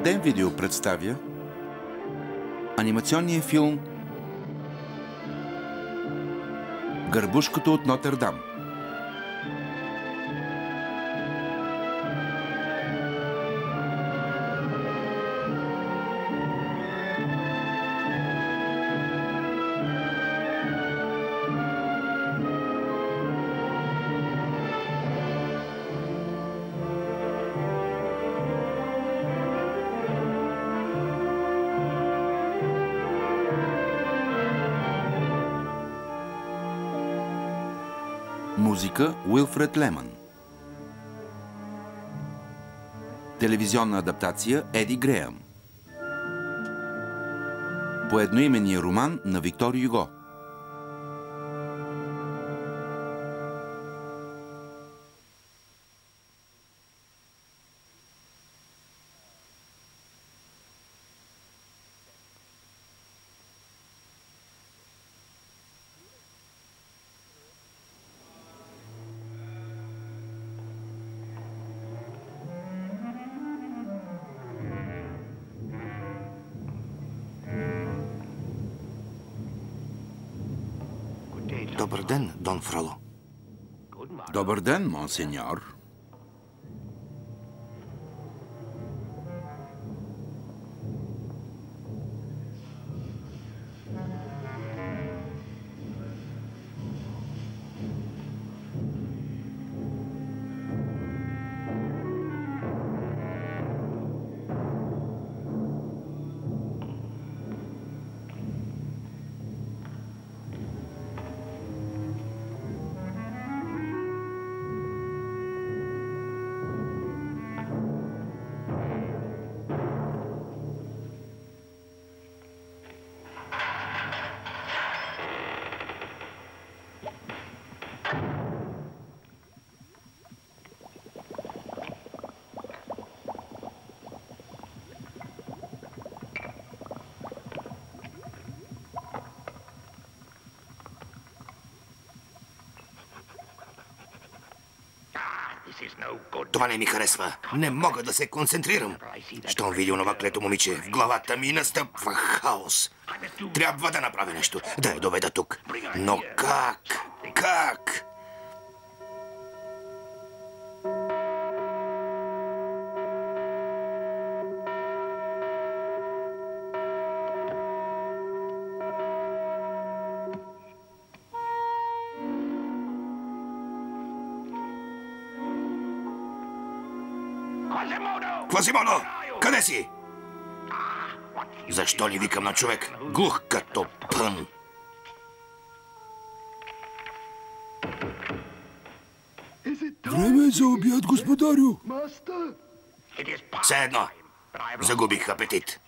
Тандем Видео представя анимационния филм Гърбушкото от Нотърдам. Музика Уилфред Леман. Телевизионна адаптация Еди Греъм. По едноименния роман на Виктор Юго. Добър ден, Дон Фроло. Добър ден, монсеньор. Това не ми харесва. Не мога да се концентрирам. Щом видя онова клето момиче, в главата ми настъпва хаос. Трябва да направя нещо, да я доведа тук. Но как? Как? Квазимодо! Къде си? Защо ли викам на човек? Глух като пън. Време е за обяд, господарю. Все едно. Загубих апетит.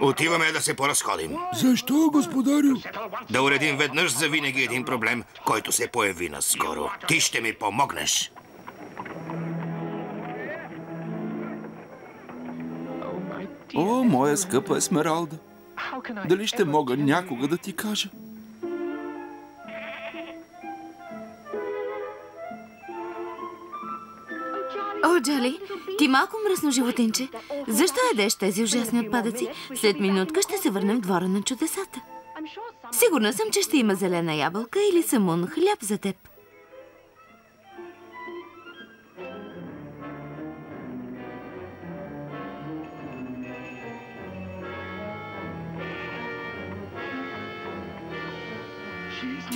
Отиваме да се поразходим. Защо, господарю? Да уредим веднъж за винаги един проблем, който се появи наскоро. Ти ще ми помогнеш. О, моя скъпа Есмералда! Дали ще мога някога да ти кажа? О, Джали, ти малко мръсно животинче. Защо ядеш тези ужасни отпадъци? След минутка ще се върнем в двора на чудесата. Сигурна съм, че ще има зелена ябълка или самун хляб за теб.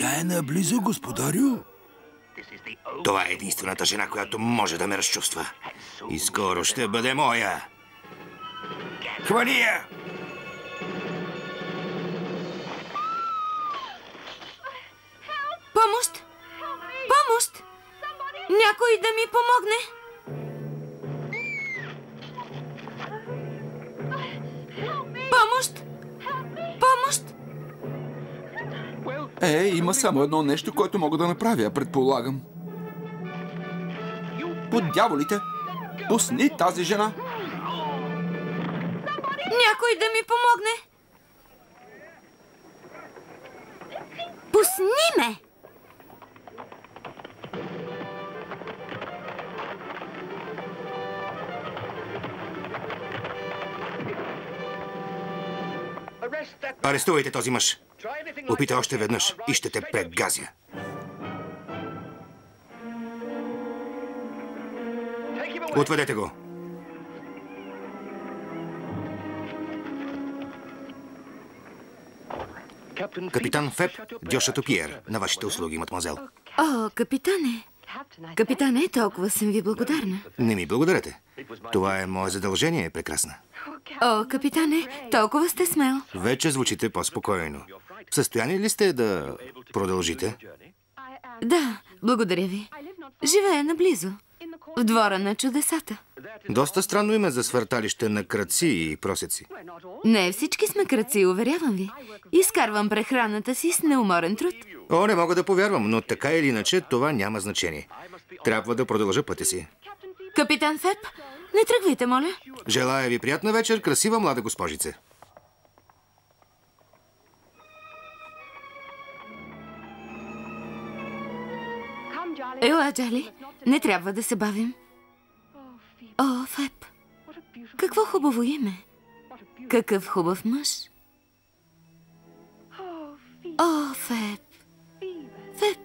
Тя е наблизо, господарю. Това е единствената жена, която може да ме разчувства. И скоро ще бъде моя. Хвани я! Помощ! Помощ! Някой да ми помогне! Помощ! Помощ! Има само едно нещо, което мога да направя, предполагам. По дяволите! Пусни тази жена! Някой да ми помогне! Пусни ме! Арестувайте този мъж. Опитай още веднъж и ще те прегазя. Отведете го. Капитан Феб Дьо Шатопиер, на вашите услуги, мадемуазел. О, капитане! Капитане, толкова съм ви благодарна. Не ми благодарете. Това е мое задължение, прекрасна. О, капитане, толкова сте смел. Вече звучите по-спокойно. В състояние ли сте да продължите? Да, благодаря ви. Живея наблизо, в двора на чудесата. Доста странно име за свърталище на крадци и просеци. Не всички сме крадци, уверявам ви. Изкарвам прехраната си с неуморен труд. О, не мога да повярвам, но така или иначе това няма значение. Трябва да продължа пътя си. Капитан Феб, не тръгвайте, моля. Желая ви приятна вечер, красива млада госпожице. Ела, Джали, не трябва да се бавим. О, Феб, какво хубаво име. Какъв хубав мъж. О, Феб. Феб.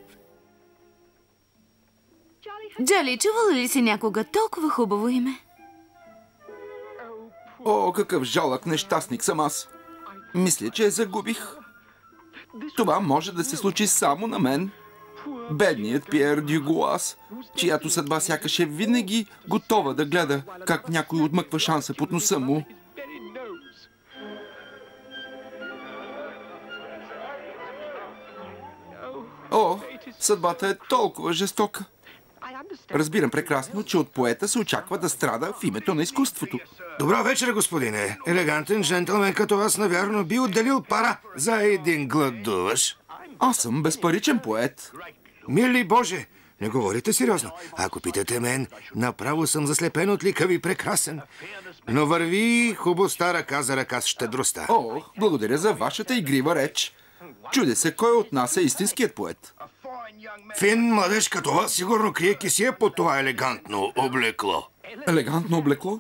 Джали, чувала ли си някога толкова хубаво име? О, какъв жалък нещастник съм аз. Мисля, че я загубих. Това може да се случи само на мен. Бедният Пиер Дюгуас, чиято съдба сякаш е винаги готова да гледа как някой отмъква шанса под носа му. О, съдбата е толкова жестока. Разбирам прекрасно, че от поета се очаква да страда в името на изкуството. Добра вечер, господине. Елегантен джентълмен като вас, навярно, би отделил пара за един гладуваш. Аз съм безпаричен поет. Мили Боже, не говорите сериозно. Ако питате мен, направо съм заслепен от лика ви прекрасен. Но върви хубостта ръка за ръка с щедростта. О, благодаря за вашата игрива реч. Чудя се, кой от нас е истинският поет. Фин младеж като вас сигурно крие кисия под това елегантно облекло. Елегантно облекло?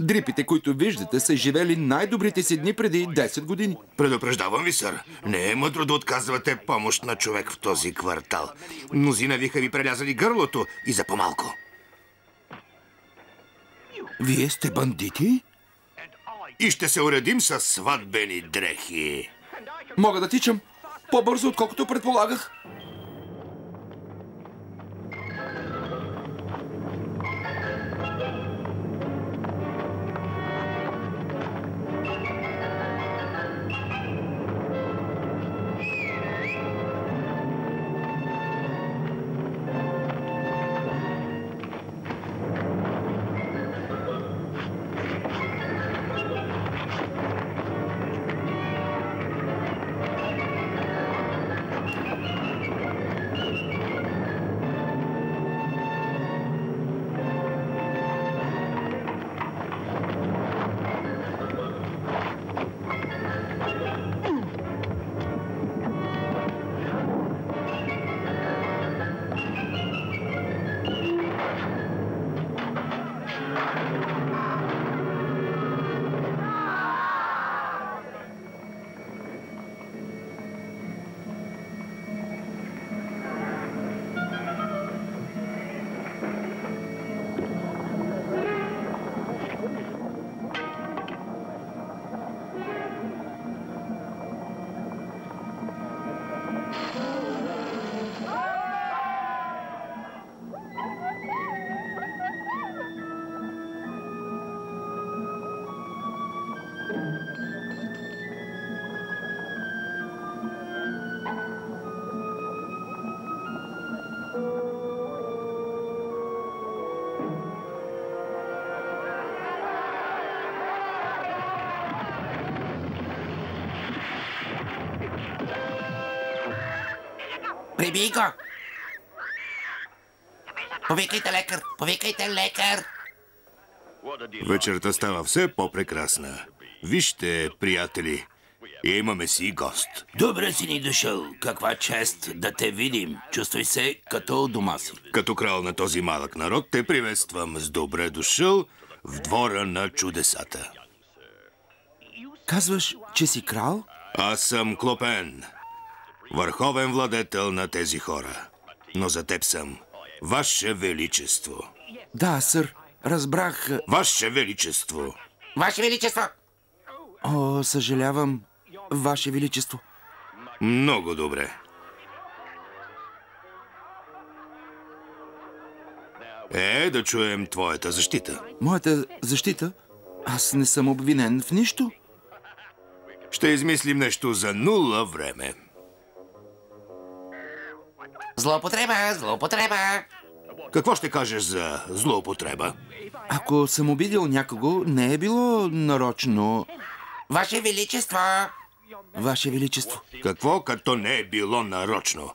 Дрипите, които виждате, са живели най-добрите си дни преди 10 години. Предупреждавам ви, сър. Не е мъдро да отказвате помощ на човек в този квартал. Мнозина биха ви прелязали гърлото и за по-малко. Вие сте бандити? И ще се уредим с сватбени дрехи. Мога да тичам по-бързо, отколкото предполагах. Прибий го! Повикайте лекар! Повикайте лекар! Вечерта става все по-прекрасна. Вижте, приятели, имаме си гост. Добре си ни дошъл. Каква чест да те видим. Чувствай се като у дома си. Като крал на този малък народ, те приветствам с добре дошъл в двора на чудесата. Казваш, че си крал? Аз съм Клопен, върховен владетел на тези хора. Но за теб съм Ваше Величество. Да, сър, разбрах. Ваше Величество. Ваше Величество! О, съжалявам, Ваше Величество. Много добре. Да чуем твоята защита. Моята защита? Аз не съм обвинен в нищо. Ще измислим нещо за 0 време. Злоупотреба, злоупотреба! Какво ще кажеш за злоупотреба? Ако съм обидил някого, не е било нарочно. Ваше Величество! Ваше Величество. Какво като не е било нарочно?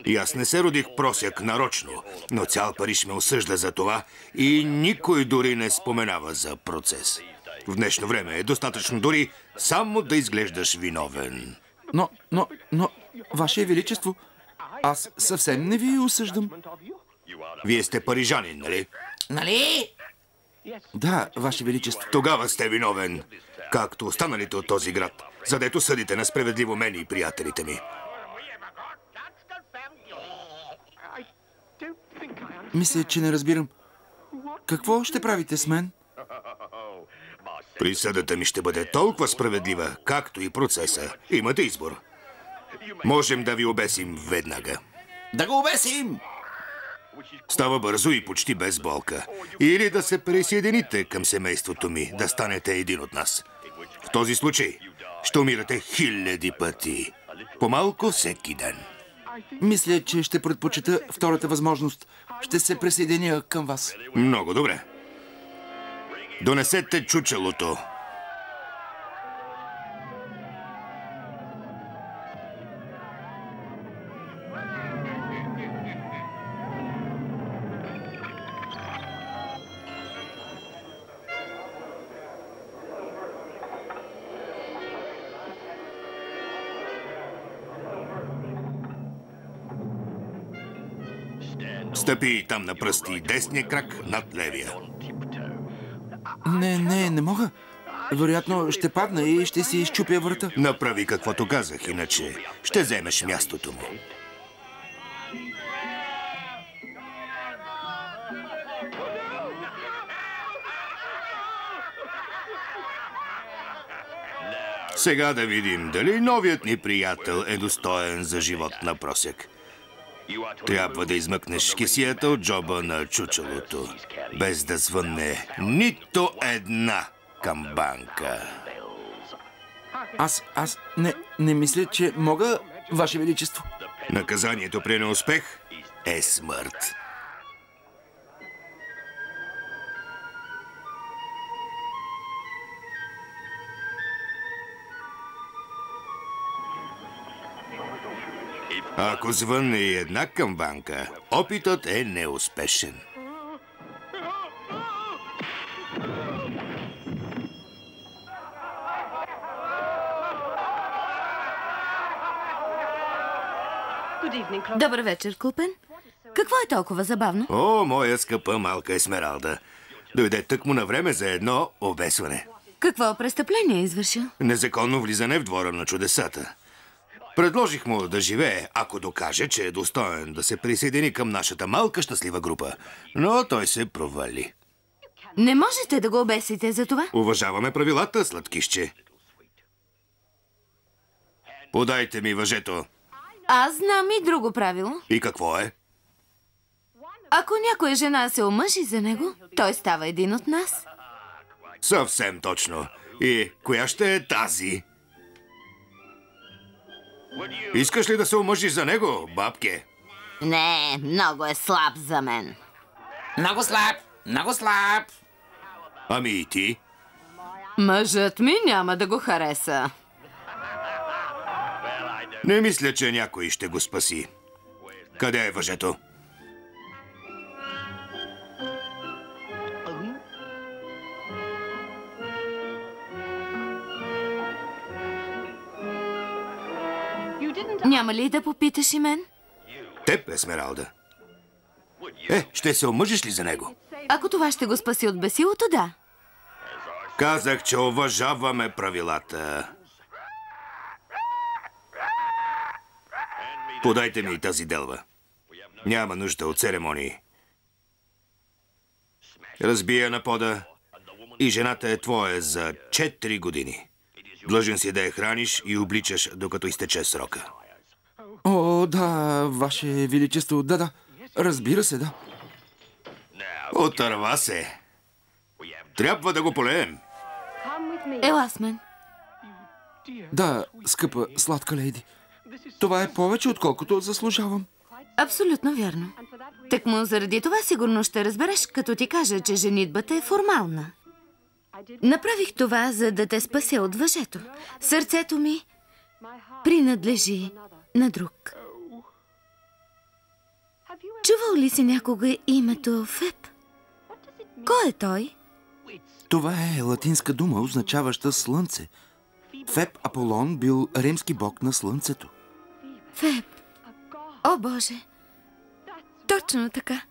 И аз не се родих просяк нарочно, но цял Париж ме осъжда за това и никой дори не споменава за процес. В днешно време е достатъчно дори само да изглеждаш виновен. Но, Ваше Величество, аз съвсем не ви осъждам. Вие сте парижанин, нали? Нали? Да, Ваше Величество. Тогава сте виновен, както останалите от този град, задето съдите несправедливо мен и приятелите ми. Мисля, че не разбирам. Какво ще правите с мен? Присъдата ми ще бъде толкова справедлива, както и процеса. Имате избор. Можем да ви обесим веднага. Да го обесим! Става бързо и почти без болка. Или да се присъедините към семейството ми, да станете един от нас. В този случай ще умирате 1000 пъти. По-малко всеки ден. Мисля, че ще предпочита втората възможност. Ще се присъединя към вас. Много добре. Донесете чучелото. Стъпи там на пръсти десния крак над левия. Не мога. Вероятно ще падна и ще си изчупя врата. Направи каквото казах, иначе ще вземеш мястото му. Сега да видим дали новият ни приятел е достоен за живот на просяк. Трябва да измъкнеш кесията от джоба на чучелото, без да звънне нито една камбанка. Аз не мисля, че мога, Ваше Величество. Наказанието при неуспех е смърт. Ако звънне и една камбанка, опитът е неуспешен. Добър вечер, Клопен. Какво е толкова забавно? О, моя скъпа малка Есмералда. Дойде тъкмо на време за едно обесване. Какво престъпление е извършил? Незаконно влизане в двора на чудесата. Предложих му да живее, ако докаже, че е достоен да се присъедини към нашата малка щастлива група. Но той се провали. Не можете да го обесите за това? Уважаваме правилата, сладкишче. Подайте ми въжето. Аз знам и друго правило. И какво е? Ако някоя жена се омъжи за него, той става един от нас. Съвсем точно. И коя ще е тази? Искаш ли да се омъжиш за него, бабке? Не, много е слаб за мен. Много слаб, много слаб. Ами и ти? Мъжът ми няма да го хареса. Не мисля, че някой ще го спаси. Къде е въжето? Няма ли да попиташ и мен? Теб, Есмералда. Ще се омъжиш ли за него? Ако това ще го спаси от бесилото, да. Казах, че уважаваме правилата. Подайте ми тази делва. Няма нужда от церемонии. Разбия на пода и жената е твоя за 4 години. Длъжен си да я храниш и обличаш, докато изтече срока. О, да, Ваше Величество, да. Разбира се, да. Отърва се. Трябва да го полеем. Ела с мен. Да, скъпа, сладка лейди. Това е повече, отколкото заслужавам. Абсолютно вярно. Тъкмо заради това сигурно ще разбереш, като ти кажа, че женитбата е формална. Направих това, за да те спася от въжето. Сърцето ми принадлежи на друг. Чувал ли си някога името Феб? Кой е той? Това е латинска дума, означаваща слънце. Феб Аполон бил римски бог на слънцето. Феб. О, Боже! Точно така.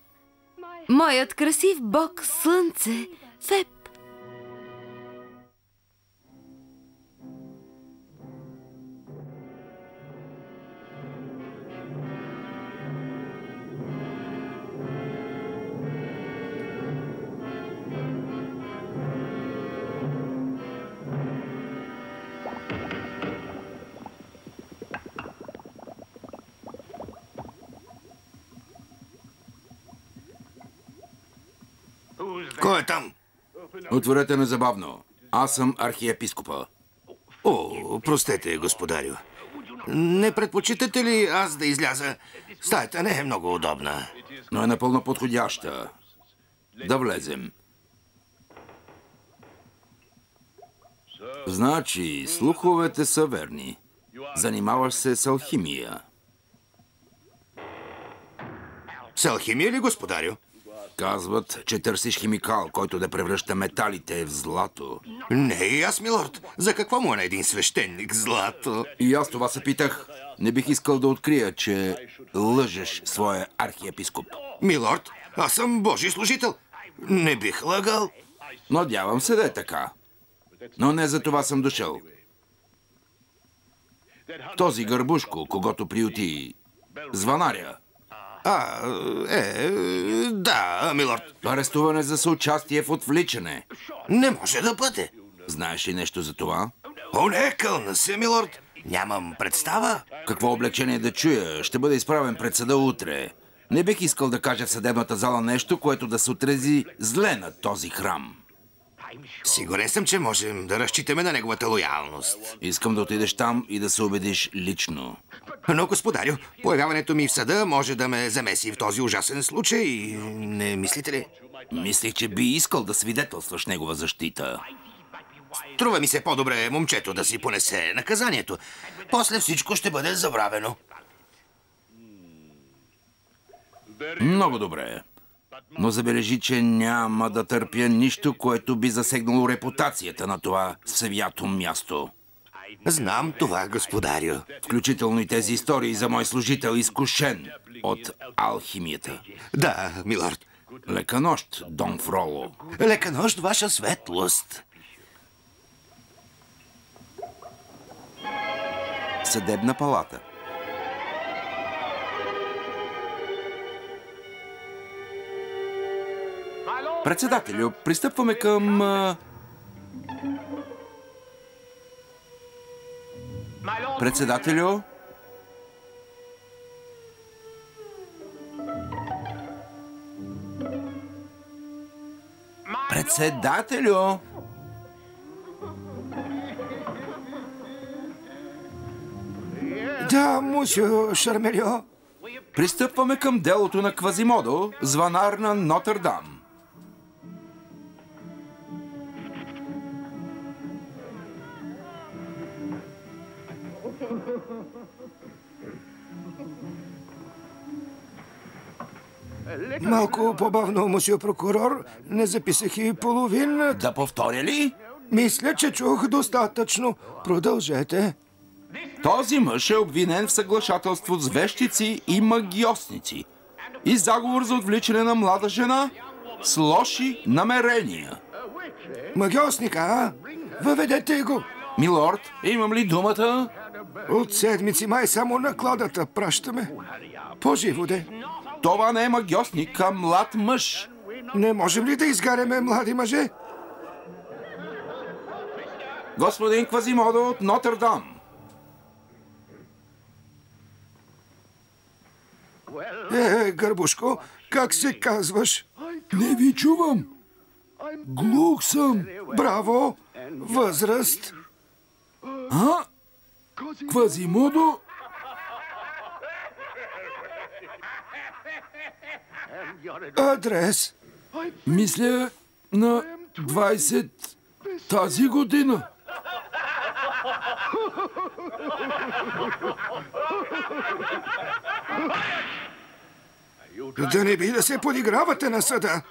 Моят красив бог слънце, Феб. Кой е там? Отворете незабавно. Аз съм архиепископа. О, простете, господарю. Не предпочитате ли аз да изляза? Стаята не е много удобна. Но е напълно подходяща. Да влезем. Значи, слуховете са верни. Занимаваш се с алхимия. С алхимия ли, господарю? Казват, че търсиш химикал, който да превръща металите в злато. Не и аз, милорд. За какво му е на един свещеник злато? И аз това се питах. Не бих искал да открия, че лъжеш своя архиепископ. Милорд, аз съм Божий служител. Не бих лъгал. Надявам се да е така. Но не за това съм дошъл. Този гърбушко, когото приюти звънаря. Да, милорд. Арестуване за съучастие в отвличане. Не може да бъде. Знаеш ли нещо за това? О, не, кълна се, милорд. Нямам представа. Какво облегчение да чуя? Ще бъда изправен пред съда утре. Не бих искал да кажа в съдебната зала нещо, което да се отрази зле на този храм. Сигурен съм, че можем да разчитаме на неговата лоялност. Искам да отидеш там и да се убедиш лично. Но, господарю, появяването ми в съда може да ме замеси в този ужасен случай. Не мислите ли? Мислих, че би искал да свидетелстваш негова защита. Струва ми се по-добре момчето да си понесе наказанието. После всичко ще бъде забравено. Много добре. Но забележи, че няма да търпя нищо, което би засегнало репутацията на това свято място. Знам това, господарю. Включително и тези истории за мой служител, изкушен от алхимията. Да, милорд. Лека нощ, Дон Фроло. Лека нощ, ваша светлост. Съдебна палата. Председателю, пристъпваме към... Председателю? Председателю? Да, мусю Шармелио. Пристъпваме към делото на Квазимодо, звънар на Нотърдам. Малко по-бавно, мусю прокурор. Не записах и половината. Да повторя ли? Мисля, че чух достатъчно. Продължете. Този мъж е обвинен в съглашателство с вещици и магиосници и заговор за отвличане на млада жена с лоши намерения. Магиосника, а? Въведете го. Милорд, имам ли думата? От седмици май само накладата пращаме. По-живо де. Това не е магьосник, а млад мъж. Не можем ли да изгаряме млади мъже? Господин Квазимодо от Нотр-Дам. Гърбушко, как се казваш? Не ви чувам. Глух съм. Браво! Възраст? А? Квазимодо? Адрес? Мисля на 20 тази година. Да не би да се подигравате на съда.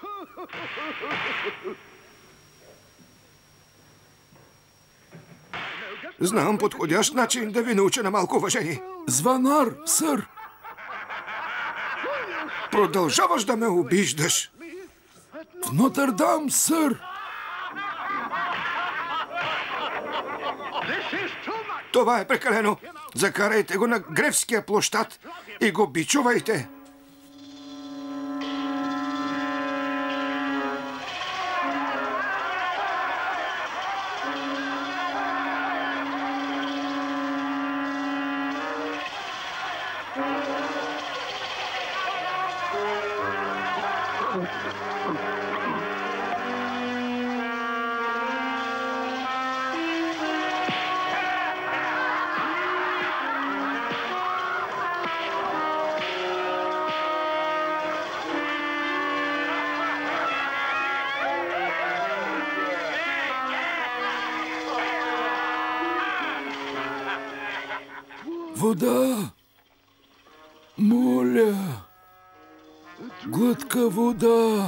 Знам подходящ начин да ви науча на малко уважение. Звънар, сър. Продължаваш да ме обиждаш. В Нотр-Дам, сър. Това е прекалено. Закарайте го на Гревския площад и го бичувайте. Вода! Моля! Глътка вода!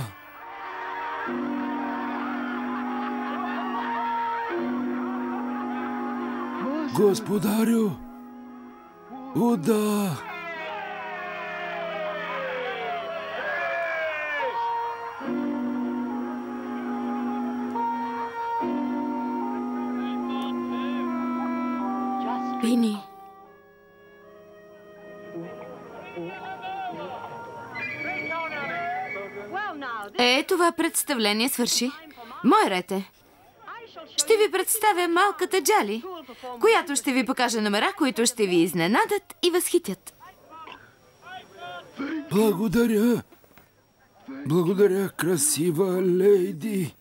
Господарю! Вода! Пини. Това представление свърши. Мой ред е. Ще ви представя малката Джали, която ще ви покаже номера, които ще ви изненадат и възхитят. Благодаря. Благодаря, красива лейди.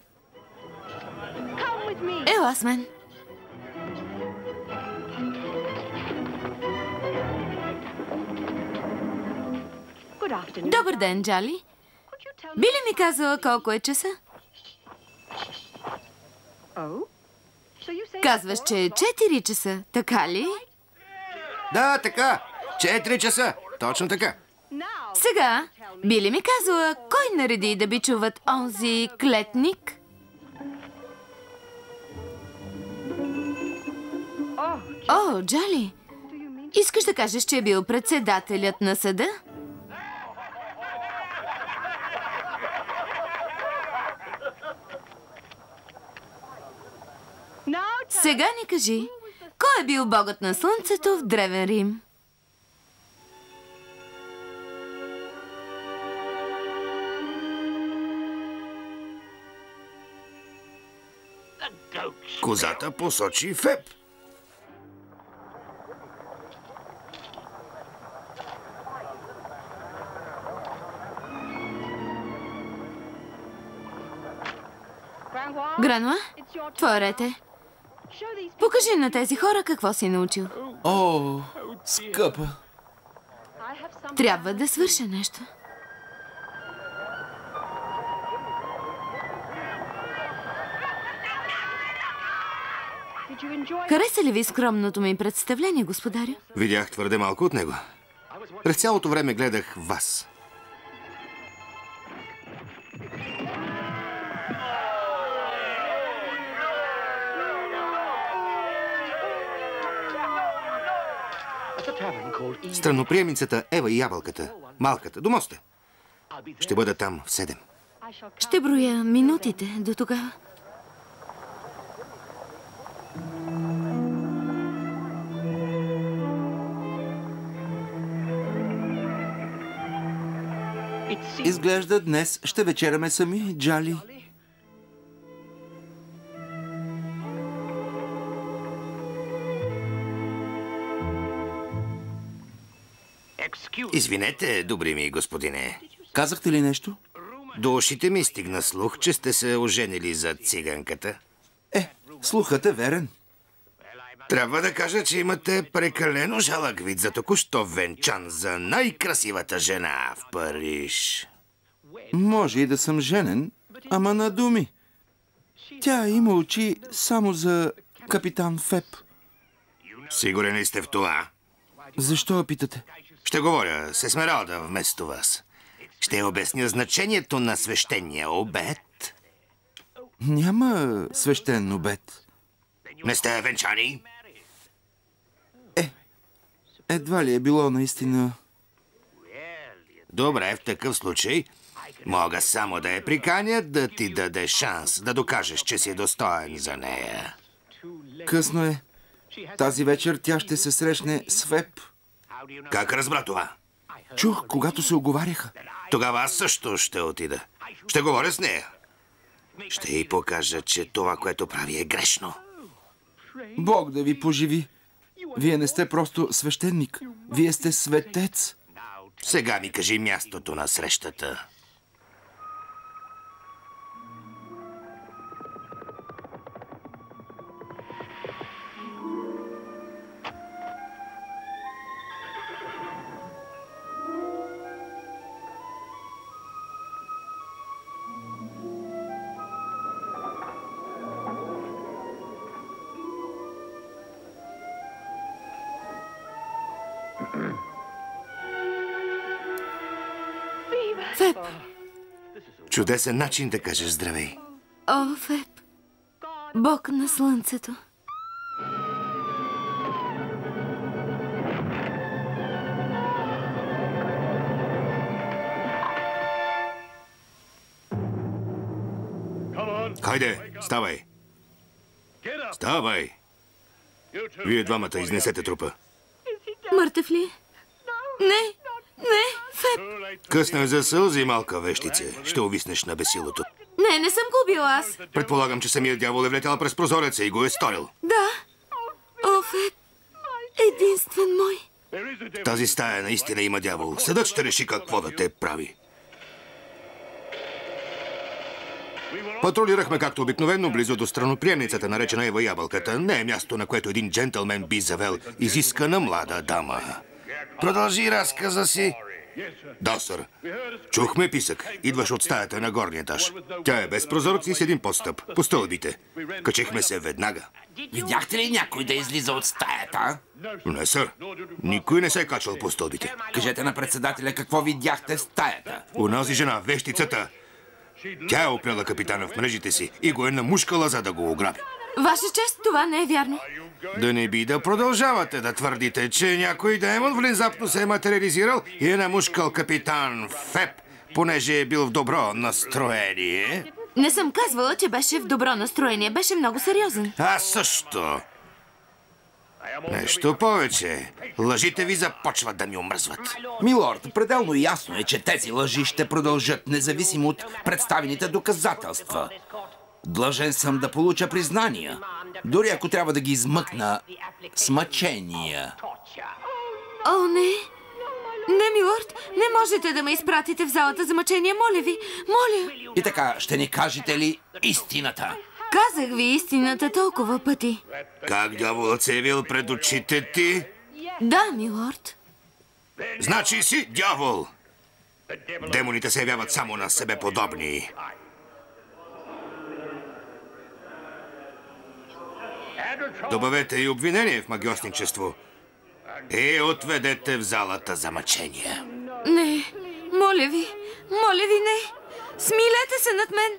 Ела с мен. Добър ден, Джали. Би ли ми казала колко е часа? Казваш, че е 4 часа, така ли? Да, така. 4 часа. Точно така. Сега, би ли ми казала, кой нареди да бичуват онзи клетник? О, Джали, искаш да кажеш, че е бил председателят на съда? Сега ни кажи, кой е бил богът на слънцето в Древен Рим? Козата посочи Феб. Грануа, твой ред е. Покажи на тези хора какво си научил. О, скъпа. Трябва да свърша нещо. Хареса ли ви скромното ми представление, господарю? Видях твърде малко от него. През цялото време гледах вас. Страноприемницата Ева и ябълката. Малката. До моста. Ще бъда там в 7. Ще броя минутите до тогава. Изглежда днес ще вечеряме сами, Джали. Извинете, добри ми господине. Казахте ли нещо? До ушите ми стигна слух, че сте се оженили за циганката. Слухът е верен. Трябва да кажа, че имате прекалено жалък вид за току-що венчан за най-красивата жена в Париж. Може и да съм женен, ама на думи. Тя има очи само за капитан Феб. Сигурен ли сте в това? Защо питате? Ще говоря с Есмералда вместо вас. Ще обясня значението на свещения обет. Няма свещен обет. Не сте венчани? Едва ли е било наистина. Добре, в такъв случай мога само да я приканя да ти даде шанс да докажеш, че си достоен за нея. Късно е. Тази вечер тя ще се срещне с Феб. Как разбра това? Чух, когато се оговаряха. Тогава аз също ще отида. Ще говоря с нея. Ще й покажа, че това, което прави, е грешно. Бог да ви поживи. Вие не сте просто свещеник. Вие сте светец. Сега ми кажи мястото на срещата. Феб! Чудесен начин да кажеш здравей. О, Феб! Бог на слънцето! Хайде, ставай. Ставай. Вие двамата изнесете трупа. Мъртъв ли? Не! Не! Феб! Късно е за сълзи, малка вещице. Ще увиснеш на бесилото. Не съм го убил аз. Предполагам, че самият дявол е влетял през прозореца и го е сторил. Да. О, Феб! Единствен мой. В тази стая наистина има дявол. Съдът ще реши какво да те прави. Патрулирахме както обикновено близо до страноприемницата, наречена Ева Ябълката. Не е място, на което един джентълмен би завел изискана млада дама. Продължи разказа си. Да, сър. Чухме писък. Идваш от стаята на горния етаж. Тя е без прозорци с един подстъп. По стълбите. Качихме се веднага. Видяхте ли някой да излиза от стаята? Не, сър. Никой не се е качвал по стълбите. Кажете на председателя какво видяхте в стаята. Унази жена, вещицата. Тя е опряла капитана в мрежите си и го е намушкала, за да го ограби. Ваша чест, това не е вярно. Да не би да продължавате да твърдите, че някой демон внезапно се е материализирал и е намушкал капитан Феб, понеже е бил в добро настроение? Не съм казвала, че беше в добро настроение. Беше много сериозен. Аз също. Нещо повече. Лъжите ви започват да ми омръзват. Милорд, пределно ясно е, че тези лъжи ще продължат, независимо от представените доказателства. Длъжен съм да получа признания, дори ако трябва да ги измъкна с мъчения. О, не! Не, милорд, не можете да ме изпратите в залата за мъчение, моля ви, моля! И така, ще ни кажете ли истината? Казах ви истината толкова пъти. Как дяволът се е явил пред очите ти? Да, милорд. Значи си дявол! Демоните се явяват само на себе подобни. Добавете и обвинение в магиосничество. И отведете в залата за мъчения. Не, моля ви, не. Смилете се над мен.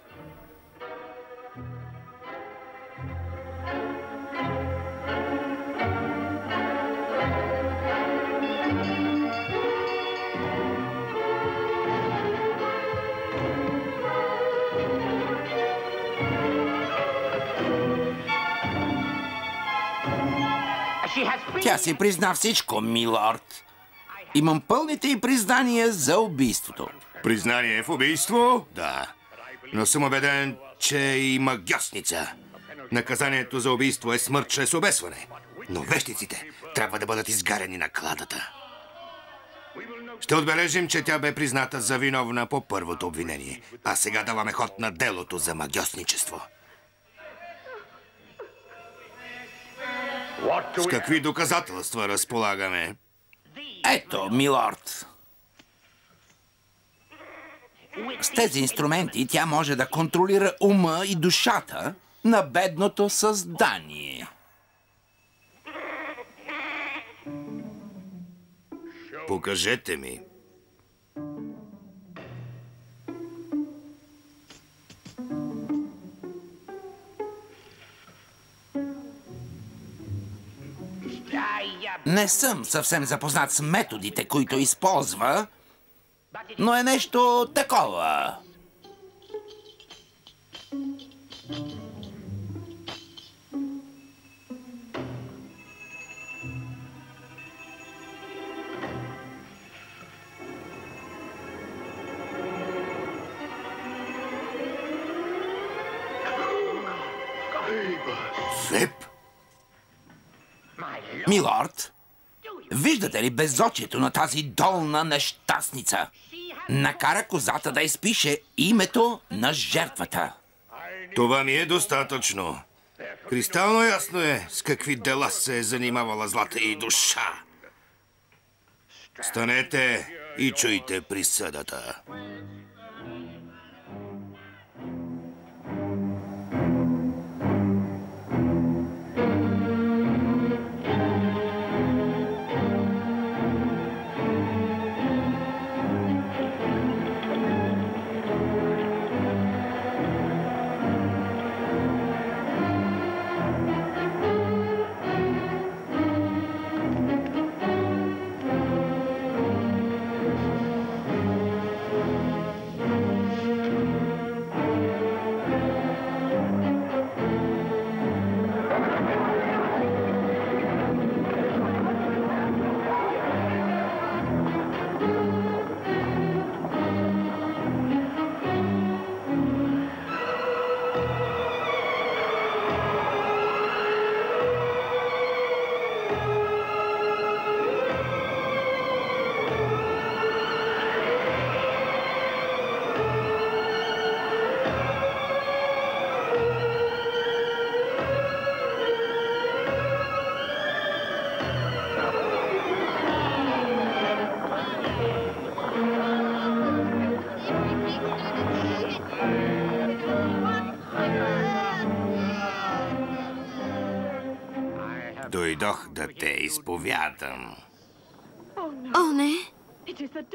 Тя си призна всичко, милорд. Имам пълните й признания за убийството. Признание в убийство? Да. Но съм убеден, че и магьосница. Наказанието за убийство е смърт чрез обесване. Но вещиците трябва да бъдат изгарени на кладата. Ще отбележим, че тя бе призната за виновна по първото обвинение. А сега даваме ход на делото за магьосничество. С какви доказателства разполагаме? Ето, милорд. С тези инструменти тя може да контролира ума и душата на бедното създание. Покажете ми. Не съм съвсем запознат с методите, които използва, но е нещо такова. Феб? Милорд, виждате ли безочието на тази долна нещастница? Накара козата да изпише името на жертвата. Това ми е достатъчно. Кристално ясно е с какви дела се е занимавала злата и душа. Станете и чуйте присъдата. Дойдох да те изповядам. О, не.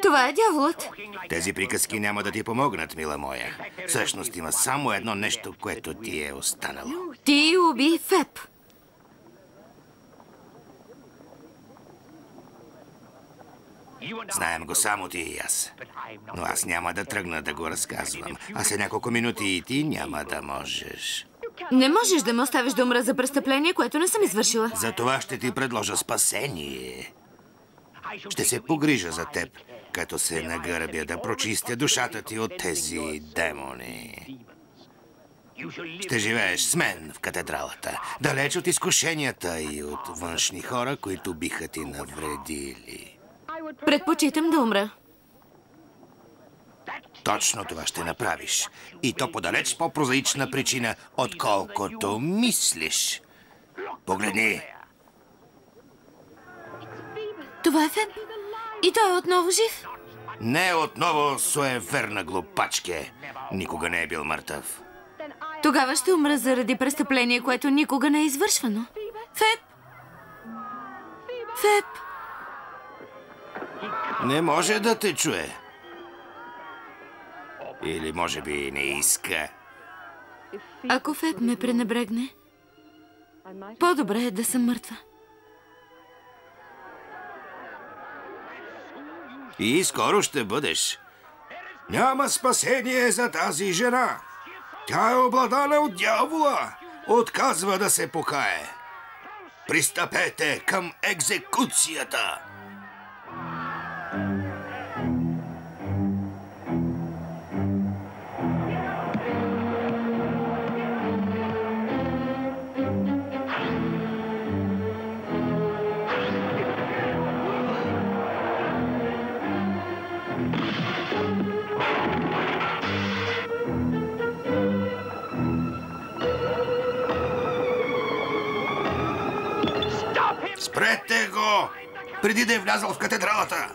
Това е дяволът. Тези приказки няма да ти помогнат, мила моя. Всъщност има само едно нещо, което ти е останало. Ти уби Феб. Знаем го само ти и аз. Но аз няма да тръгна да го разказвам. А след няколко минути и ти няма да можеш. Не можеш да ме оставиш да умра за престъпление, което не съм извършила. За това ще ти предложа спасение. Ще се погрижа за теб, като се нагърбя да прочистя душата ти от тези демони. Ще живееш с мен в катедралата, далеч от изкушенията и от външни хора, които биха ти навредили. Предпочитам да умра. Точно това ще направиш. И то по далеч по-прозаична причина, отколкото мислиш. Погледни. Това е Феб. И той е отново жив. Не отново суеверна глупачке. Никога не е бил мъртъв. Тогава ще умра заради престъпление, което никога не е извършвано. Феб! Феб! Не може да те чуе. Или може би не иска. Ако Феб ме пренебрегне, по-добре е да съм мъртва. И скоро ще бъдеш. Няма спасение за тази жена. Тя е обладана от дявола. Отказва да се покае. Пристъпете към екзекуцията. преди да е влязъл в катедралата.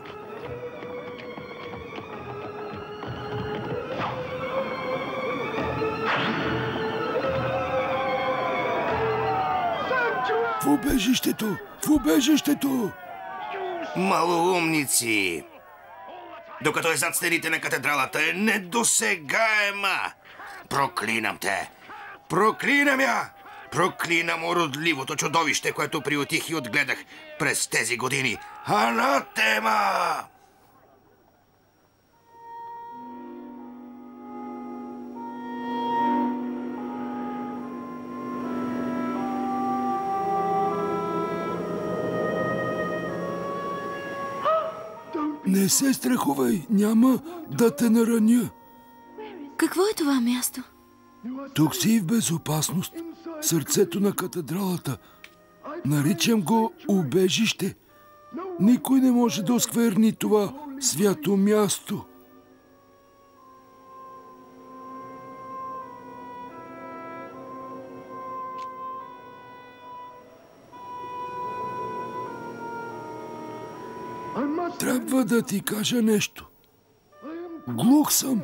В убежището! В убежището! Малоумници! Докато е зад стените на катедралата, е недосегаема! Проклинам те! Проклинам я! Проклинам уродливото чудовище, което приютих и отгледах през тези години. Анатема! Не се страхувай, няма да те нараня. Какво е това място? Тук си в безопасност. Сърцето на катедралата. Наричам го убежище. Никой не може да оскверни това свято място. Трябва да ти кажа нещо. Глух съм.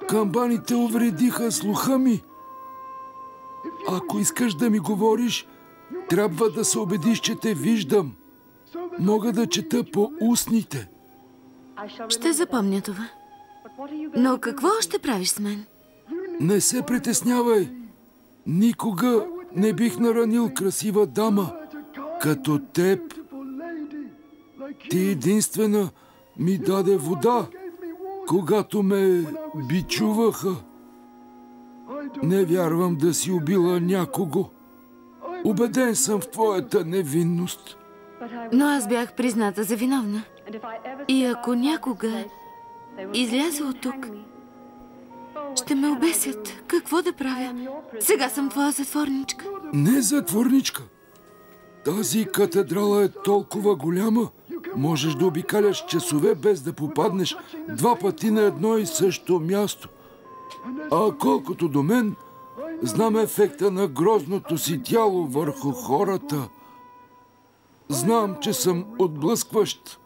Камбаните увредиха слуха ми. Ако искаш да ми говориш, трябва да се убедиш, че те виждам. Мога да чета по устните. Ще запомня това. Но какво ще правиш с мен? Не се притеснявай. Никога не бих наранил красива дама като теб. Ти единствена ми даде вода, когато ме бичуваха. Не вярвам да си убила някого. Убеден съм в твоята невинност. Но аз бях призната за виновна. И ако някога изляза от тук, ще ме обесят. Какво да правя? Сега съм твоя затворничка. Не затворничка. Тази катедрала е толкова голяма. Можеш да обикаляш часове без да попаднеш 2 пъти на едно и също място. А колкото до мен, знам ефекта на грозното си тяло върху хората. Знам, че съм отблъскващ.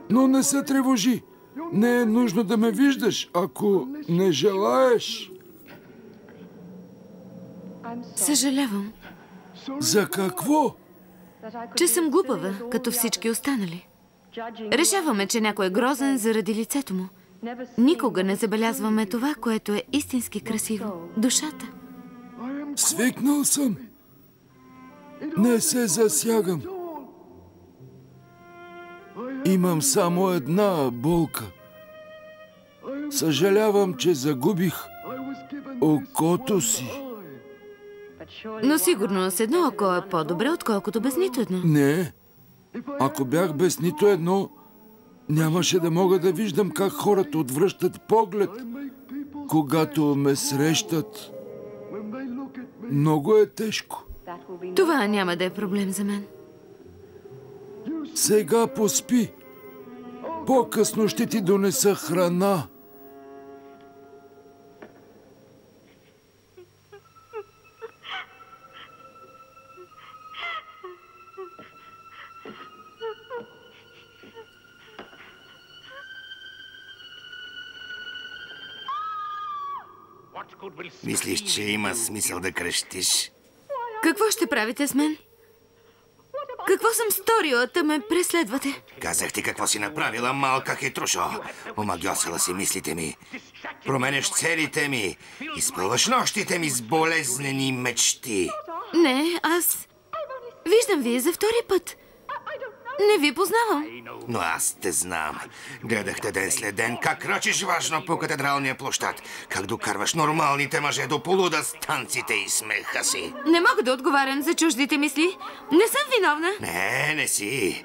Но не се тревожи. Не е нужно да ме виждаш, ако не желаеш. Съжалявам, За какво? че съм глупава, като всички останали. Решаваме, че някой е грозен заради лицето му. Никога не забелязваме това, което е истински красиво. Душата. Свикнал съм. Не се засягам. Имам само една болка. Съжалявам, че загубих окото си. Но сигурно с едно око е по-добре, отколкото без нито едно. Не. Ако бях без нито едно, нямаше да мога да виждам как хората отвръщат поглед, когато ме срещат. Много е тежко. Това няма да е проблем за мен. Сега поспи. По-късно ще ти донеса храна. Мислиш, че има смисъл да крещиш? Какво ще правите с мен? Какво съм сторила, да ме преследвате? Казах ти какво си направила, малка хитрушо. Омагьосала си мислите ми. Променяш целите ми. Изпълваш нощите ми с болезнени мечти. Не, аз... Виждам ви за втори път. Не ви познавам. Но аз те знам. Гледах те ден след ден, как крачиш важно по катедралния площад, как докарваш нормалните мъже до полуда с танците и смеха си. Не мога да отговарям за чуждите мисли. Не съм виновна. Не си.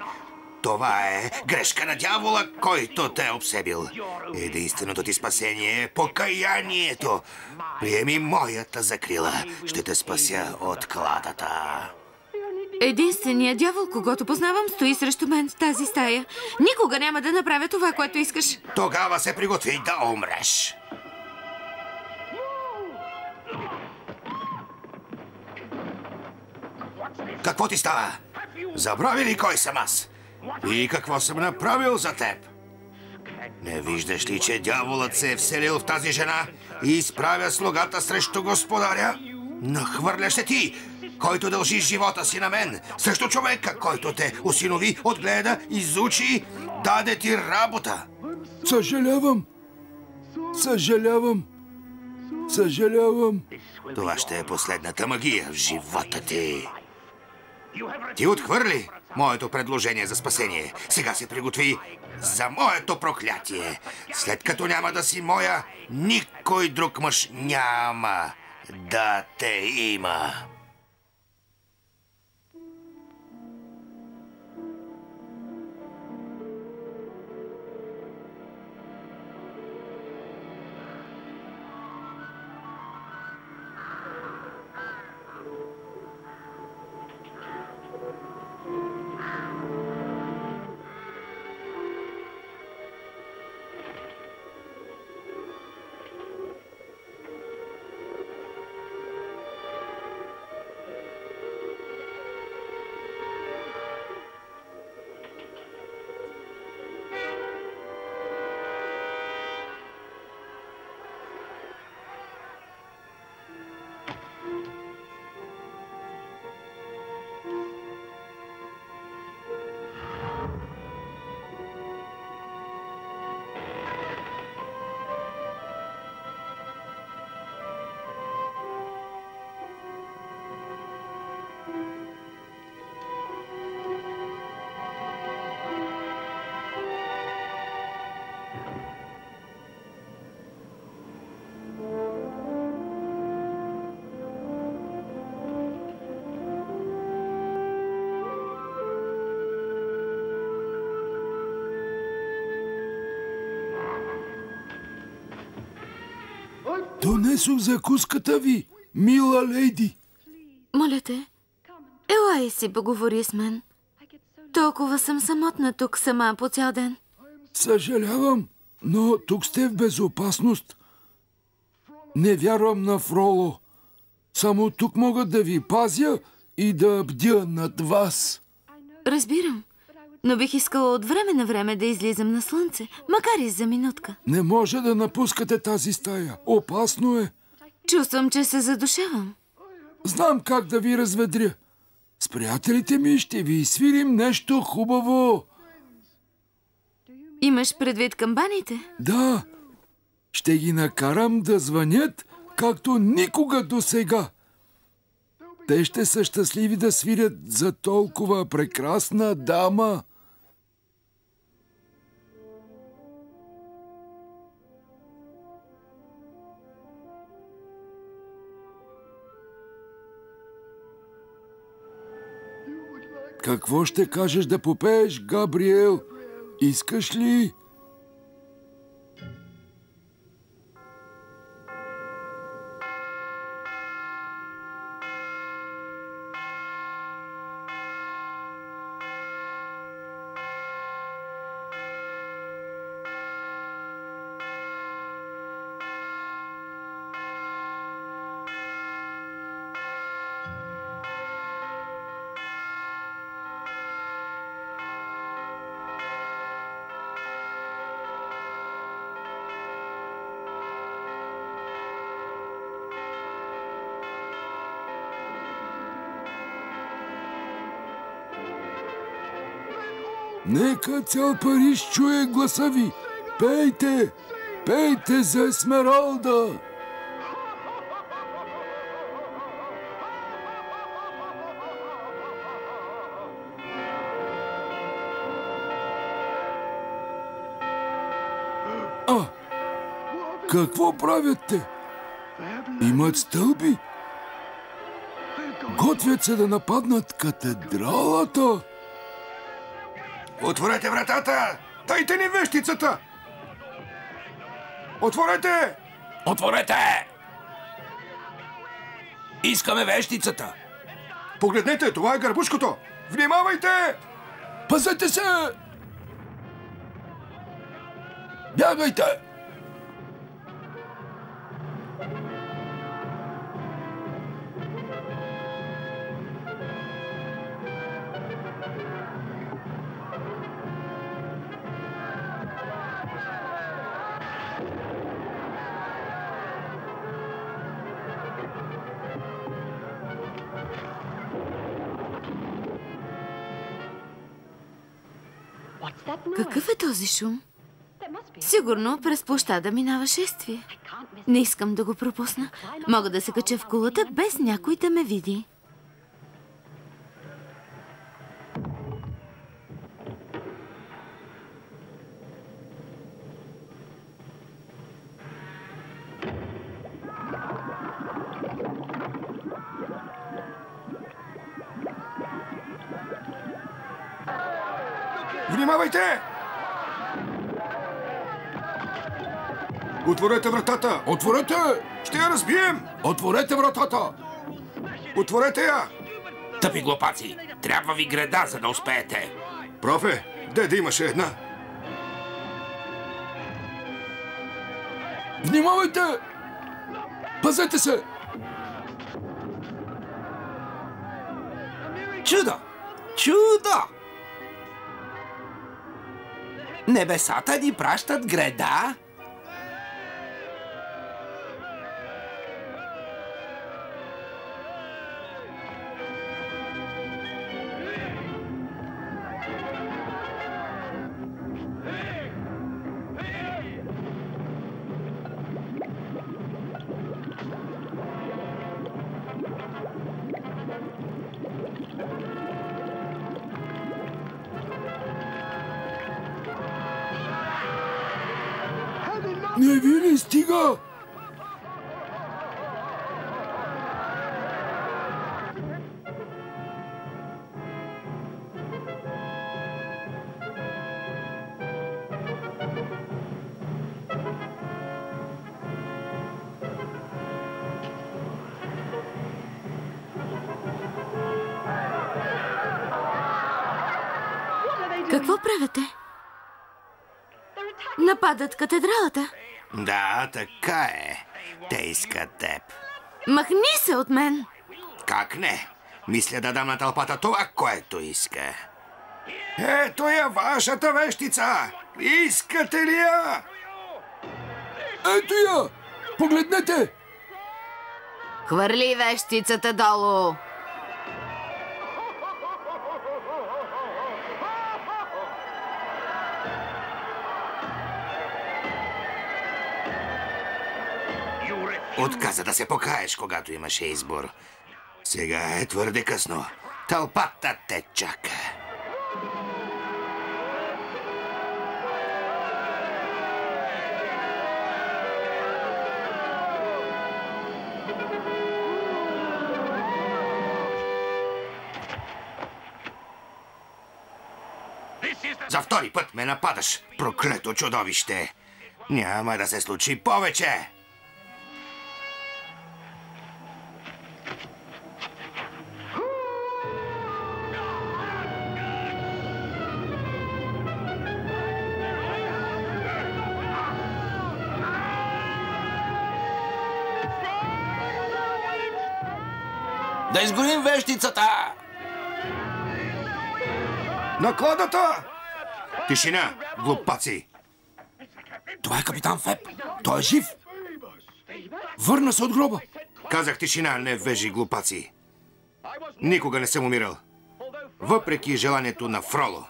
Това е грешка на дявола, който те е обсебил. Единственото ти спасение е покаянието. Приеми моята закрила. Ще те спася от кладата. Единственият дявол, когото познавам, стои срещу мен в тази стая. Никога няма да направя това, което искаш. Тогава се приготви да умреш. Какво ти става? Забрави ли кой съм аз? И какво съм направил за теб? Не виждаш ли, че дяволът се е вселил в тази жена и изправя слугата срещу господаря? Нахвърляш се ти, който дължи живота си на мен, срещу човека, който те осинови, отгледа, изучи, даде ти работа. Съжалявам. Съжалявам. Съжалявам. Това ще е последната магия в живота ти. Ти отхвърли моето предложение за спасение. Сега се приготви за моето проклятие. След като няма да си моя, никой друг мъж няма да те има. Донесох закуската ви, мила лейди. Моля те, ела и си поговори с мен. Толкова съм самотна тук сама по цял ден. Съжалявам, но тук сте в безопасност. Не вярвам на Фроло. Само тук мога да ви пазя и да бдя над вас. Разбирам, но бих искала от време на време да излизам на слънце, макар и за минутка. Не може да напускате тази стая. Опасно е. Чувствам, че се задушавам. Знам как да ви разведря. С приятелите ми ще ви свирим нещо хубаво. Имаш предвид камбаните? Да. Ще ги накарам да звънят, както никога досега. Те ще са щастливи да свирят за толкова прекрасна дама. Какво ще кажеш да попееш, Габриел? Искаш ли? Нека цял Париж чуе гласа ви. Пейте! Пейте за Есмералда! Какво правят те? Имат стълби? Готвят се да нападнат катедралата? Отворете вратата! Дайте ни вещицата! Отворете! Отворете! Искаме вещицата! Погледнете, това е гърбушкото! Внимавайте! Пазете се! Бягайте! Какъв е този шум? Сигурно през площада минава шествие. Не искам да го пропусна. Мога да се кача в кулата, без някой да ме види. Внимавайте! Отворете вратата! Отворете! Ще я разбием! Отворете вратата! Отворете я! Тъпи глупаци! Трябва ви града, за да успеете! Профе, деда имаше една. Внимавайте! Пазете се! Чудо! Чудо! Небесата ни пращат града. Не ви ли стига? Какво правите? Нападат катедралата. Да, така е. Те искат теб. Махни се от мен! Как не? Мисля да дам на тълпата това, което иска. Ето я вашата вещица! Искате ли я? Ето я! Погледнете! Хвърли вещицата долу! Отказа да се покаеш, когато имаше избор. Сега е твърде късно. Тълпата те чака. За втори път ме нападаш, проклето чудовище. Няма да се случи повече. Да изгорим вещицата! Накладата! Тишина, глупаци! Това е капитан Феб. Той е жив. Върна се от гроба! Казах тишина, не вежи глупаци. Никога не съм умирал. Въпреки желанието на Фроло.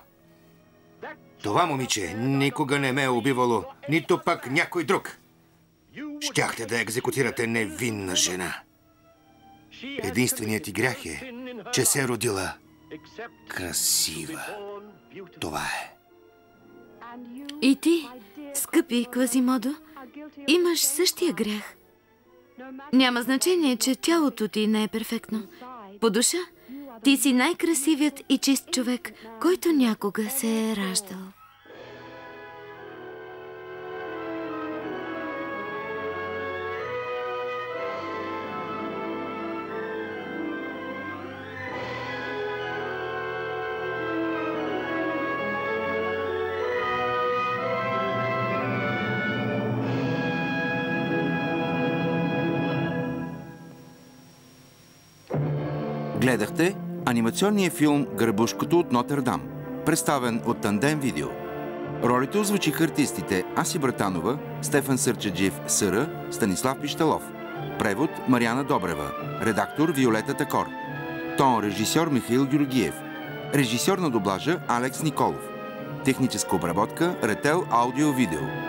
Това момиче никога не ме е убивало, нито пък някой друг. Щяхте да екзекутирате невинна жена. Единственият ти грях е, че се е родила красива. Това е. И ти, скъпи Квазимодо, имаш същия грях. Няма значение, че тялото ти не е перфектно. По душа, ти си най-красивият и чист човек, който някога се е раждал. Гледахте анимационния филм «Гърбушкото от Нотърдам», представен от Тандем Видео. Ролите озвучиха артистите Аси Братанова, Стефан Сърчаджиев Съра, Станислав Пищалов. Превод Мариана Добрева. Редактор Виолета Такор. Тон режисьор Михаил Георгиев. Режисьор на дублажа Алекс Николов. Техническа обработка Ретел Аудио-Видео.